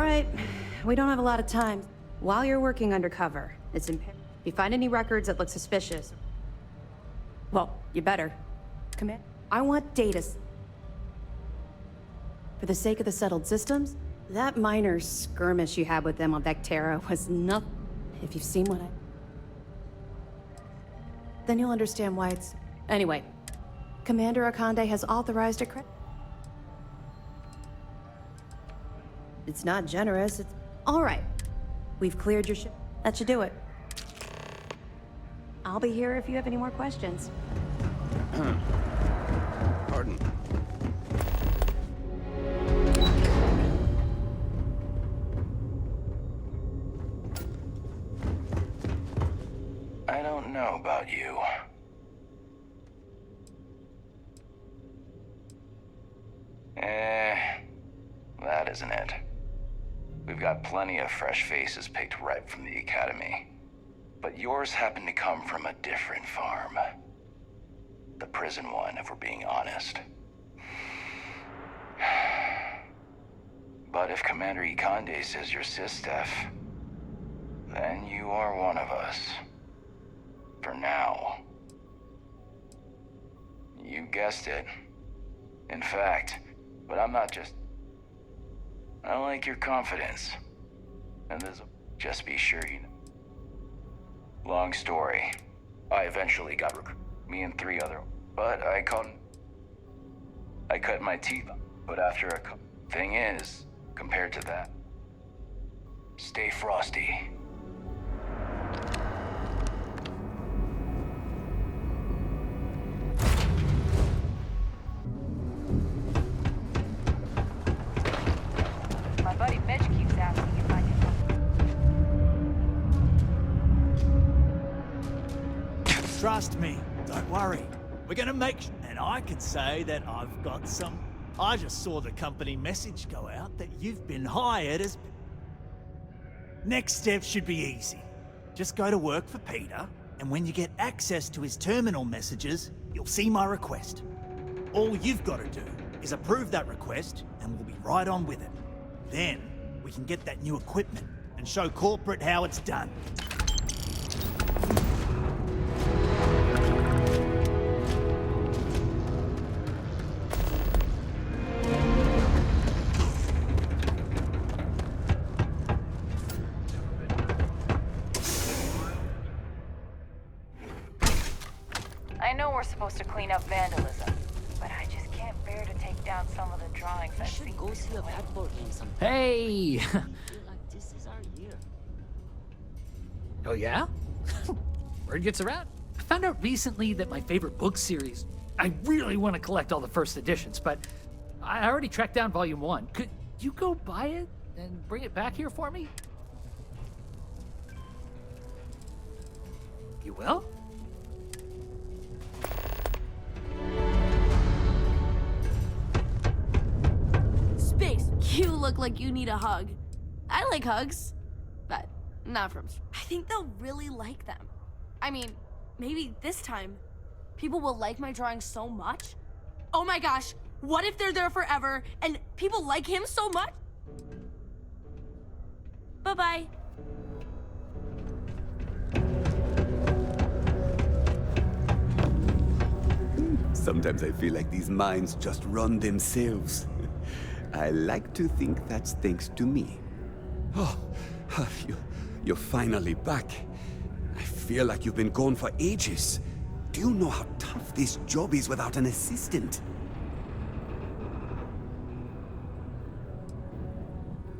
right, we don't have a lot of time. While you're working undercover, it's imperative. If you find any records that look suspicious, well, you better. Come in. I want data. For the sake of the settled systems, that minor skirmish you had with them on Vectera was nothing. If you've seen what I... Then you'll understand why it's... Anyway, Commander Akande has authorized a credit. It's not generous, it's... All right. We've cleared your ship. That should do it. I'll be here if you have any more questions. Pardon. I don't know about you. That isn't it. We've got plenty of fresh faces picked right from the Academy. But yours happen to come from a different farm. The prison one, if we're being honest. But if Commander Ikande says you're Sistef, then you are one of us. For now. You guessed it. In fact, but I'm not just... I like your confidence. And this... Just be sure you know. Long story. I eventually got me and 3 other... But I cut my teeth. But after a... Thing is, compared to that... Stay frosty. My buddy Mitch keeps asking if I can... Trust me, don't worry. We're gonna make and I can say that I've got some... I just saw the company message go out that you've been hired as... Next step should be easy. Just go to work for Peter, and when you get access to his terminal messages, you'll see my request. All you've got to do is approve that request, and we'll be right on with it. Then, we can get that new equipment and show corporate how it's done. I know we're supposed to clean up vandalism, but I just can't bear to take down some of the drawings I see. Go see a basketball game sometime. Hey! Like this is our year. Oh yeah? Word gets around. I found out recently that my favorite book series, I really want to collect all the first editions, but I already tracked down volume 1. Could you go buy it and bring it back here for me? You will? Space, you look like you need a hug. I like hugs, but not from... I think they'll really like them. I mean, maybe this time, people will like my drawing so much. Oh my gosh, what if they're there forever and people like him so much? Bye-bye. Sometimes I feel like these minds just run themselves. I like to think that's thanks to me. Oh, you're finally back. I feel like you've been gone for ages. Do you know how tough this job is without an assistant?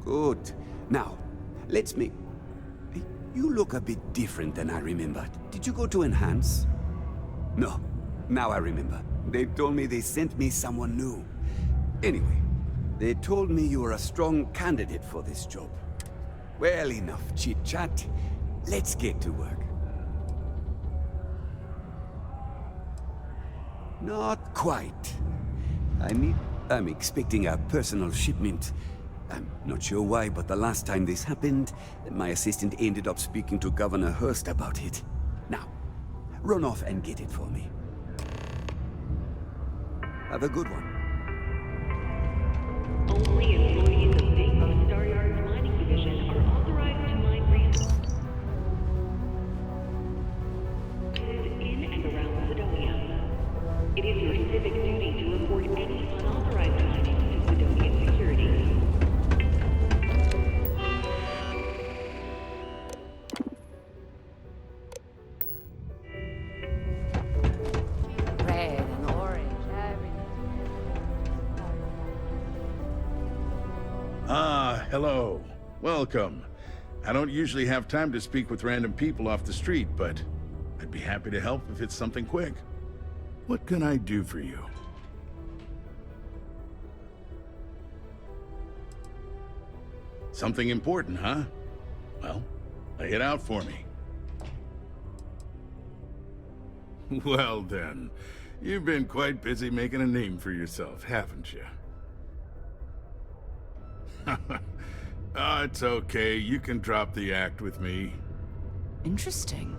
Good. Now, let's make... You look a bit different than I remembered. Did you go to Enhance? No. Now I remember. They told me they sent me someone new. Anyway, they told me you were a strong candidate for this job. Well, enough chit-chat. Let's get to work. Not quite. I'm expecting a personal shipment. I'm not sure why, but the last time this happened, my assistant ended up speaking to Governor Hurst about it. Now, run off and get it for me. Have a good one. Only employees of Star Yard's mining Hello. Welcome. I don't usually have time to speak with random people off the street, but I'd be happy to help if it's something quick. What can I do for you? Something important, huh? Well, lay it out for me. Well then, you've been quite busy making a name for yourself, haven't you? Oh, it's okay. You can drop the act with me. Interesting.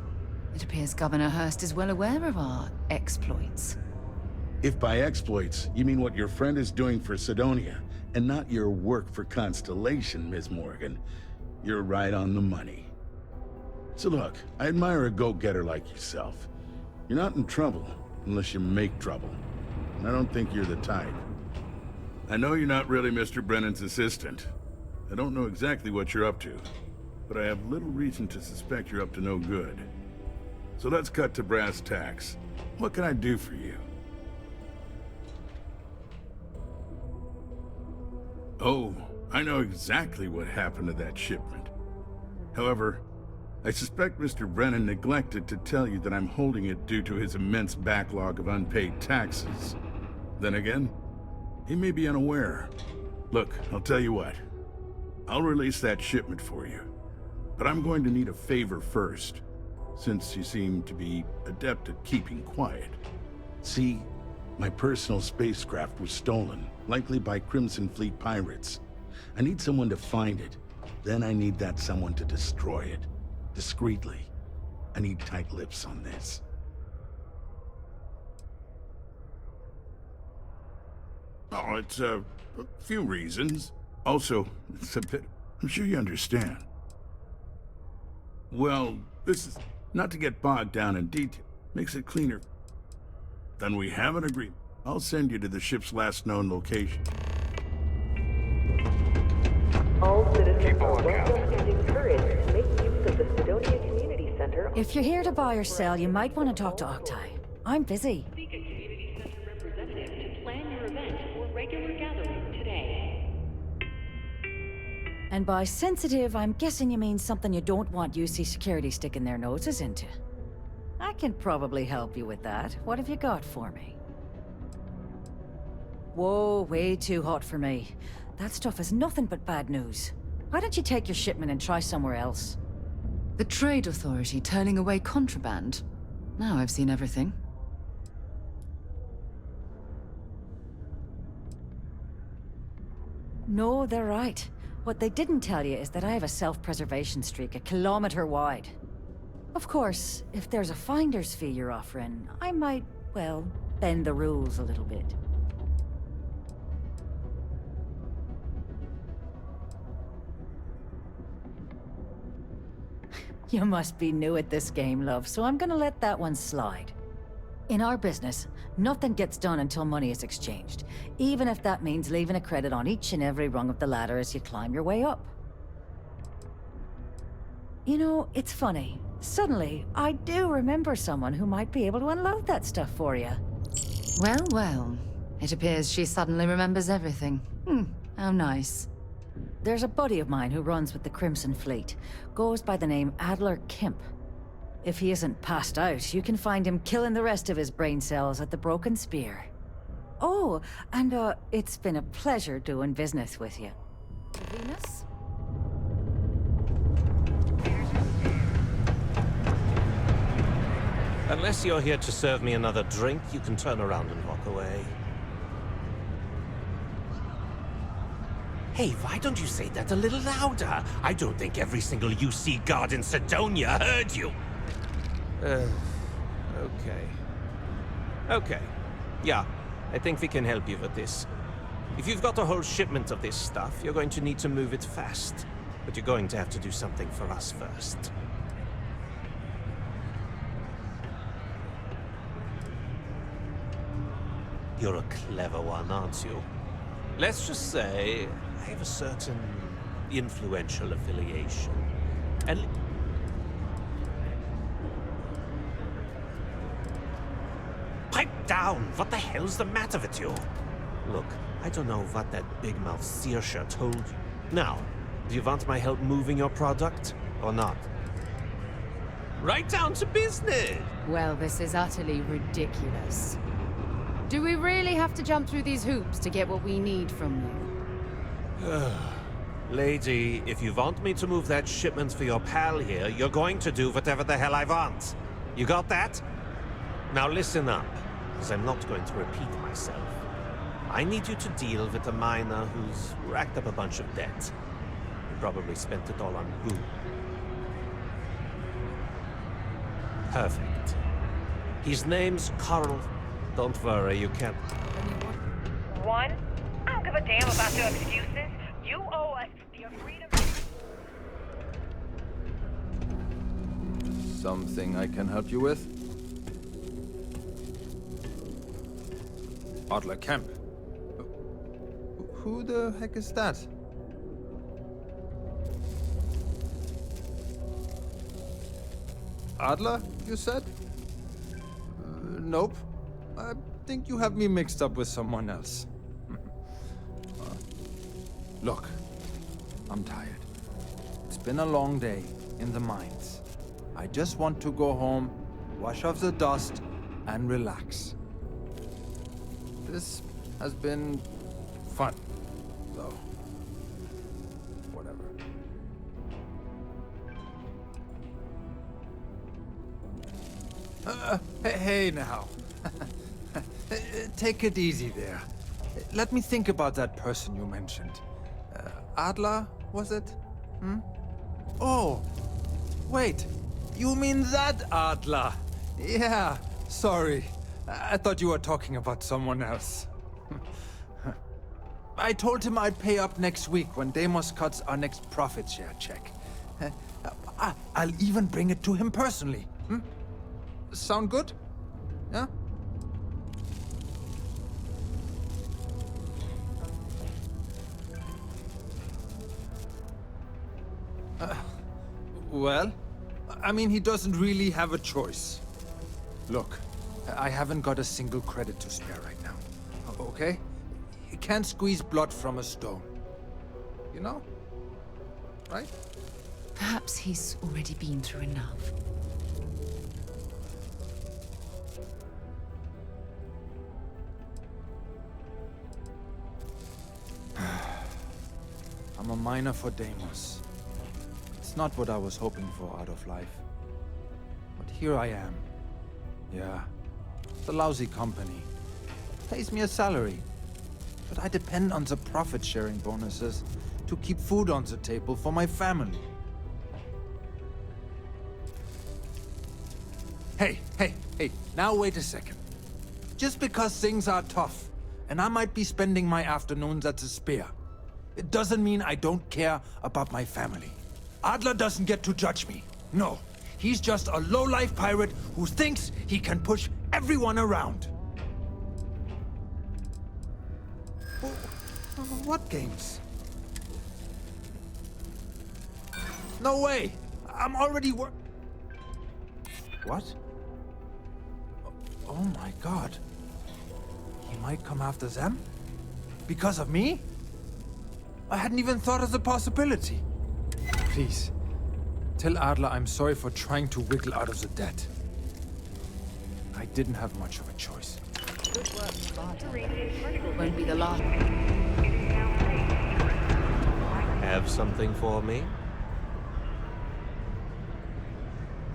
It appears Governor Hurst is well aware of our exploits. If by exploits, you mean what your friend is doing for Sidonia, and not your work for Constellation, Ms. Morgan, you're right on the money. So look, I admire a go-getter like yourself. You're not in trouble, unless you make trouble. And I don't think you're the type. I know you're not really Mr. Brennan's assistant. I don't know exactly what you're up to, but I have little reason to suspect you're up to no good. So let's cut to brass tacks. What can I do for you? Oh, I know exactly what happened to that shipment. However, I suspect Mr. Brennan neglected to tell you that I'm holding it due to his immense backlog of unpaid taxes. Then again, he may be unaware. Look, I'll tell you what. I'll release that shipment for you. But I'm going to need a favor first, since you seem to be adept at keeping quiet. See, my personal spacecraft was stolen, likely by Crimson Fleet pirates. I need someone to find it. Then I need that someone to destroy it. Discreetly. I need tight lips on this. Oh, it's a few reasons. Also, it's a bit... I'm sure you understand. Well, this is... Not to get bogged down in detail. Makes it cleaner. Then we have an agreement. I'll send you to the ship's last known location. All citizens are welcome and encouraged to make use of the Sidonia Community Center. If you're here to buy or sell, you might want to talk to Octai. I'm busy. Seek a Community Center representative to plan your event or regular gathering today. And by sensitive, I'm guessing you mean something you don't want UC security sticking their noses into. I can probably help you with that. What have you got for me? Whoa, way too hot for me. That stuff is nothing but bad news. Why don't you take your shipment and try somewhere else? The Trade Authority turning away contraband. Now I've seen everything. No, they're right. What they didn't tell you is that I have a self-preservation streak a kilometer wide. Of course, if there's a finder's fee you're offering, I might, well, bend the rules a little bit. You must be new at this game, love, so I'm gonna let that one slide. In our business, nothing gets done until money is exchanged, even if that means leaving a credit on each and every rung of the ladder as you climb your way up. You know, it's funny. Suddenly, I do remember someone who might be able to unload that stuff for you. Well, well. It appears she suddenly remembers everything. How nice. There's a buddy of mine who runs with the Crimson Fleet. Goes by the name Adler Kemp. If he isn't passed out, you can find him killing the rest of his brain cells at the Broken Spear. Oh, and it's been a pleasure doing business with you. Venus? Unless you're here to serve me another drink, you can turn around and walk away. Hey, why don't you say that a little louder? I don't think every single UC guard in Sidonia heard you. Okay. Okay. Yeah, I think we can help you with this. If you've got a whole shipment of this stuff, you're going to need to move it fast. But you're going to have to do something for us first. You're a clever one, aren't you? Let's just say I have a certain influential affiliation. And pipe down! What the hell's the matter with you? Look, I don't know what that big mouth Saoirse told you. Now, Do you want my help moving your product, or not? Right down to business! Well, this is utterly ridiculous. Do we really have to jump through these hoops to get what we need from you? Lady, if you want me to move that shipment for your pal here, you're going to do whatever the hell I want. You got that? Now listen up, because I'm not going to repeat myself. I need you to deal with a miner who's racked up a bunch of debt. He probably spent it all on booze. Perfect. His name's Carl. Don't worry, you can't... One, I don't give a damn about your excuses. You owe us your freedom. Something I can help you with? Adler Kemp. Who the heck is that? Adler, you said? Nope. I think you have me mixed up with someone else. Look, I'm tired. It's been a long day in the mines. I just want to go home, wash off the dust, and relax. This has been fun, though. Whatever. Hey now. Take it easy there. Let me think about that person you mentioned. Adler, was it? Hmm? Oh, wait. You mean that Adler? Yeah, sorry. I thought you were talking about someone else. I told him I'd pay up next week when Deimos cuts our next profit share check. I'll even bring it to him personally. Hmm? Sound good? Yeah? Well, I mean, he doesn't really have a choice. Look, I haven't got a single credit to spare right now. Okay? You can't squeeze blood from a stone. You know? Right? Perhaps he's already been through enough. I'm a miner for Deimos. It's not what I was hoping for out of life. But here I am. Yeah, it's a lousy company. Pays me a salary. But I depend on the profit-sharing bonuses to keep food on the table for my family. Hey, now wait a second. Just because things are tough, and I might be spending my afternoons at the Spear, it doesn't mean I don't care about my family. Adler doesn't get to judge me. No, he's just a low-life pirate who thinks he can push everyone around. What games? No way! I'm already What? Oh my god. He might come after them? Because of me? I hadn't even thought of the possibility. Please, tell Adler I'm sorry for trying to wiggle out of the debt. I didn't have much of a choice. Good work, Sparta. Won't be the last. Have something for me?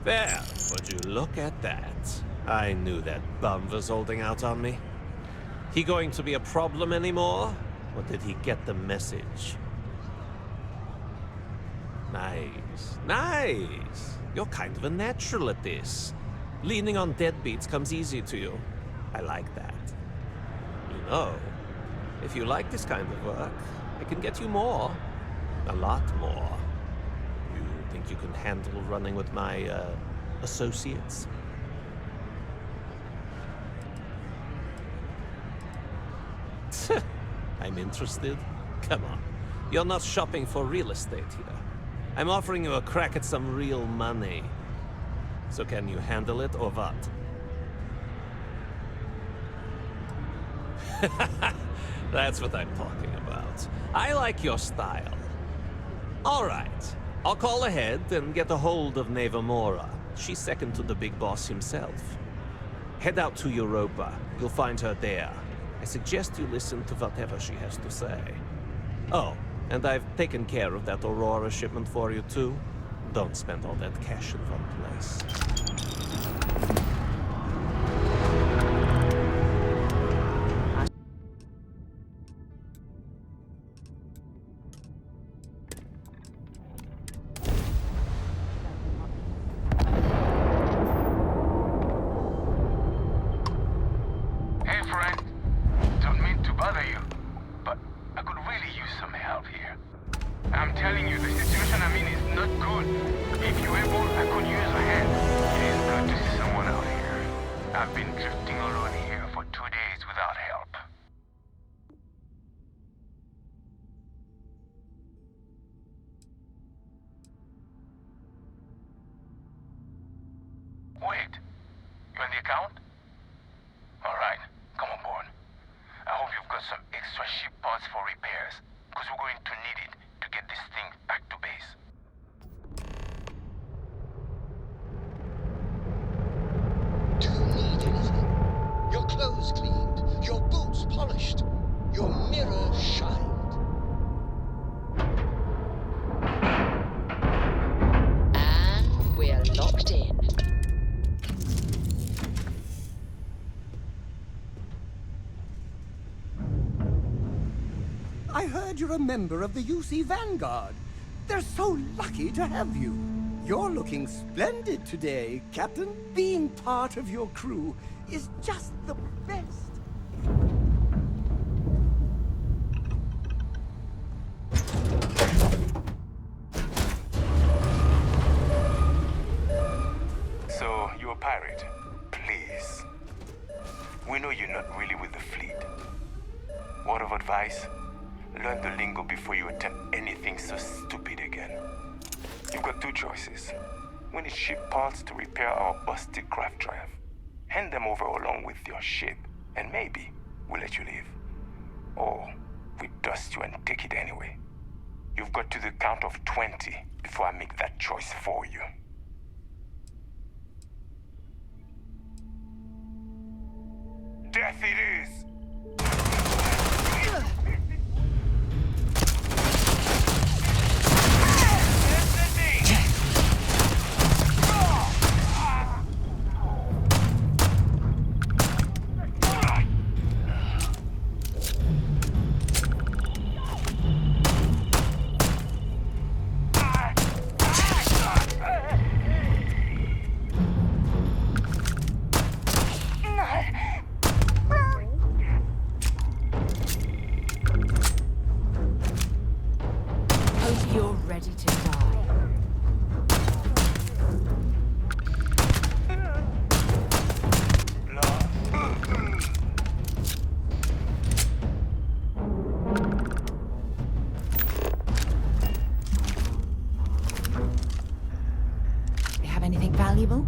There, would you look at that? I knew that bum was holding out on me. He going to be a problem anymore? Or did he get the message? Nice, nice. You're kind of a natural at this. Leaning on deadbeats comes easy to you. I like that. You know, if you like this kind of work, I can get you more. A lot more. You think you can handle running with my, associates? I'm interested? Come on. You're not shopping for real estate here. I'm offering you a crack at some real money. So can you handle it or what? That's what I'm talking about. I like your style. All right. I'll call ahead and get a hold of Neva Mora. She's second to the big boss himself. Head out to Europa. You'll find her there. I suggest you listen to whatever she has to say. Oh, and I've taken care of that Aurora shipment for you too. Don't spend all that cash in one place. Hey, friend. Don't mean to bother you, but I could really use some help here. I'm telling you, the situation I'm in is not good. If you're able, I could use a hand. It is good to see someone out here. I've been drifting alone here for 2 days without help. Wait, you on the account? Alright, come on board. I hope you've got some extra ship parts for repairs, because we're going to need it to get this thing back to base. Do you need anything? Your clothes cleaned, your boots polished, your mirror shined. And we're locked in. I heard you're a member of the UC Vanguard. They're so lucky to have you. You're looking splendid today, Captain. Being part of your crew is just the best. So, you're a pirate? Please. We know you're not really with the fleet. Word of advice? Learn the lingo before you attempt anything so stupid again. You've got two choices. We need ship parts to repair our busted craft drive. Hand them over along with your ship, and maybe we'll let you leave. Or we dust you and take it anyway. You've got to the count of 20 before I make that choice for you. Death it is! Hope you're ready to die. You have anything valuable?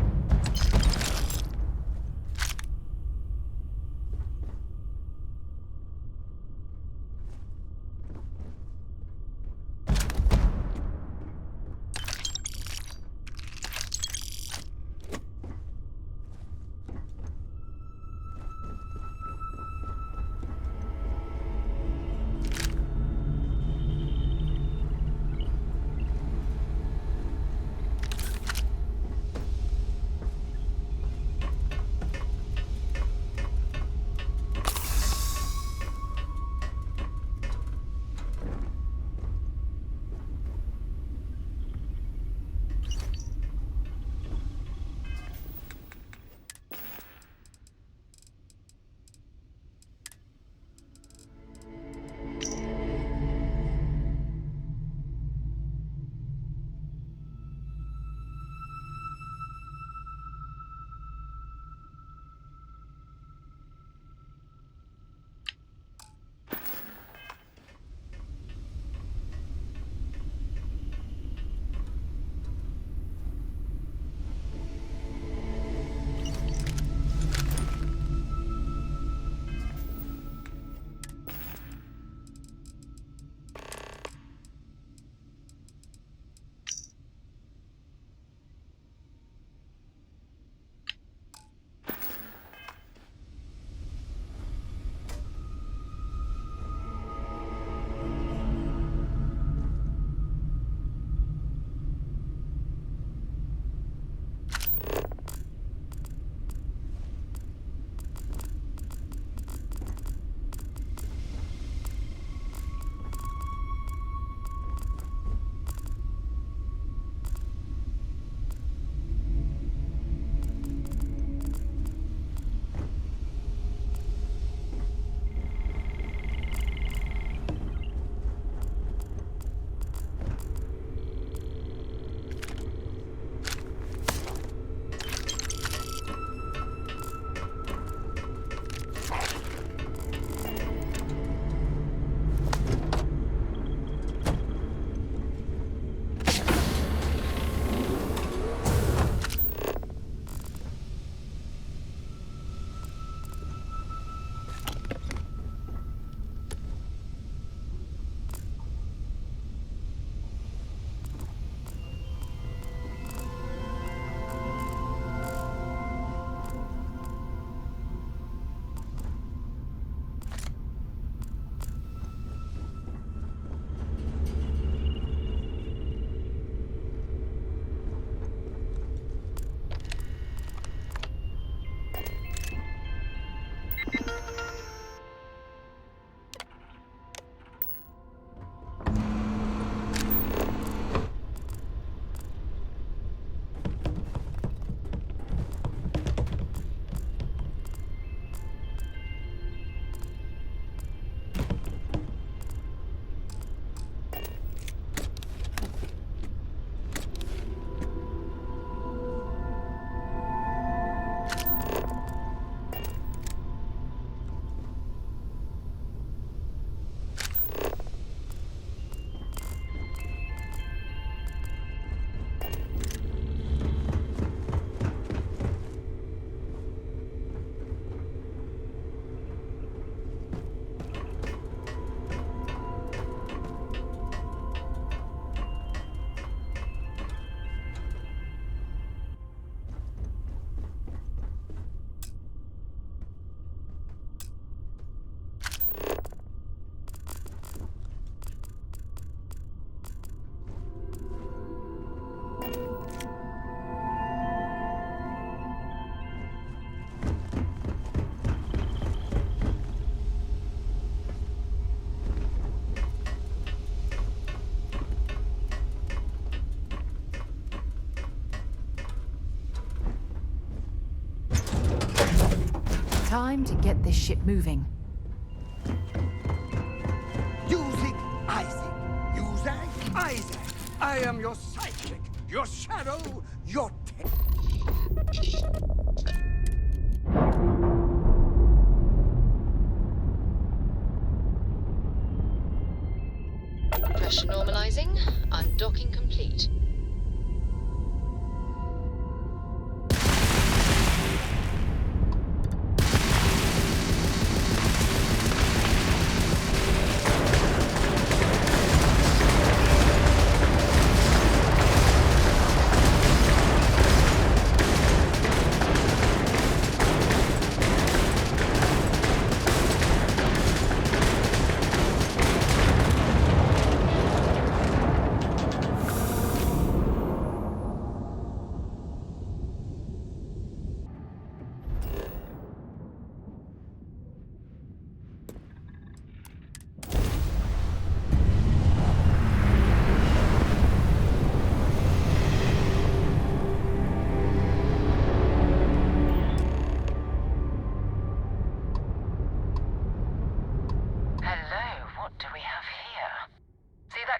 Time to get this ship moving. Using Isaac. Using Isaac. I am your sidekick, your shadow, your Pressure normalizing. Undocking complete.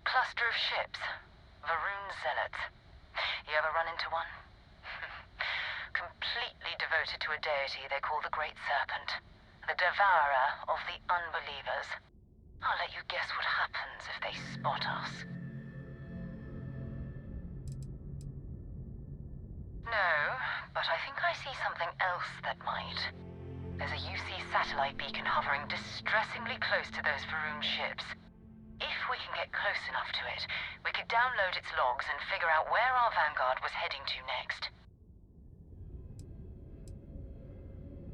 cluster of ships. Varun Zealots. You ever run into one? Completely devoted to a deity they call the Great Serpent. The devourer of the unbelievers. I'll let you guess what happens if they spot us. No, but I think I see something else that might. There's a UC satellite beacon hovering distressingly close to those Varun ships. If we can get close enough to it, we could download its logs and figure out where our Vanguard was heading to next.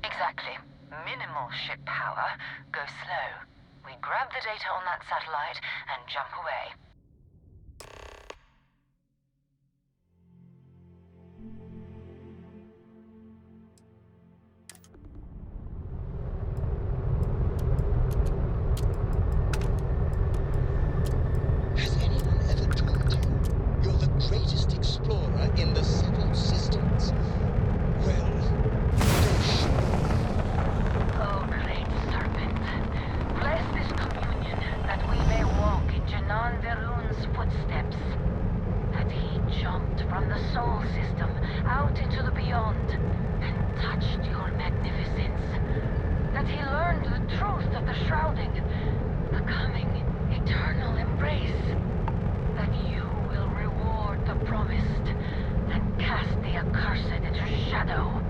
Exactly. Minimal ship power, go slow. We grab the data on that satellite and jump away. Has anyone ever told you you're the greatest explorer in the settled systems? Well, Oh, great serpent, bless this communion that we may walk in Janan Varun's footsteps. That he jumped from the soul system out into the beyond and touched your magnificence. That he learned the truth of the shrouding, the coming eternal embrace. That you will reward the promised and cast the accursed into shadow.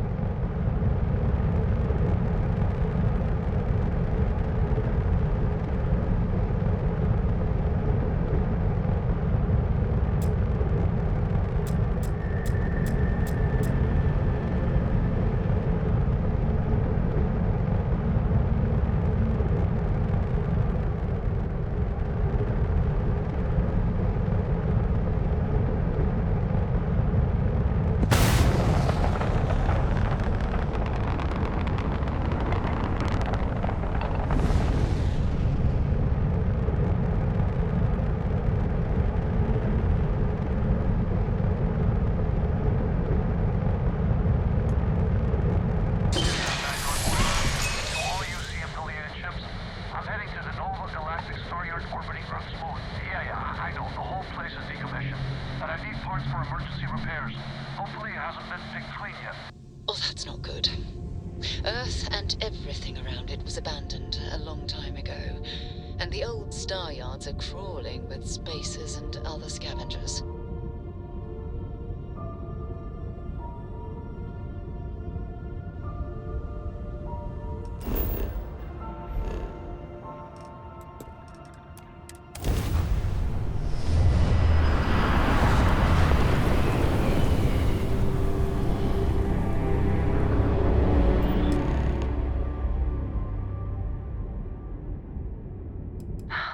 Oh, that's not good. Earth and everything around it was abandoned a long time ago, and the old star yards are crawling with spacers and other scavengers.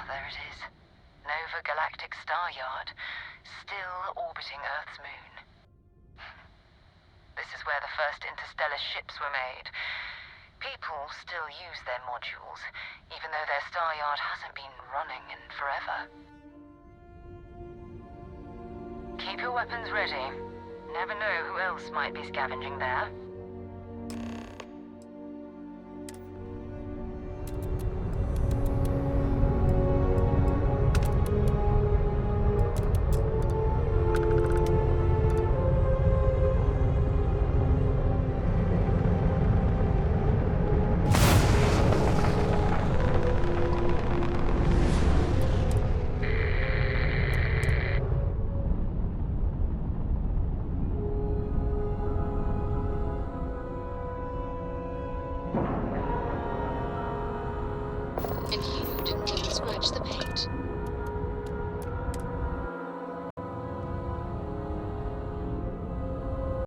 There it is. Nova Galactic Star Yard, still orbiting Earth's moon. This is where the first interstellar ships were made. People still use their modules, even though their star yard hasn't been running in forever. Keep your weapons ready. Never know who else might be scavenging there. Serpent.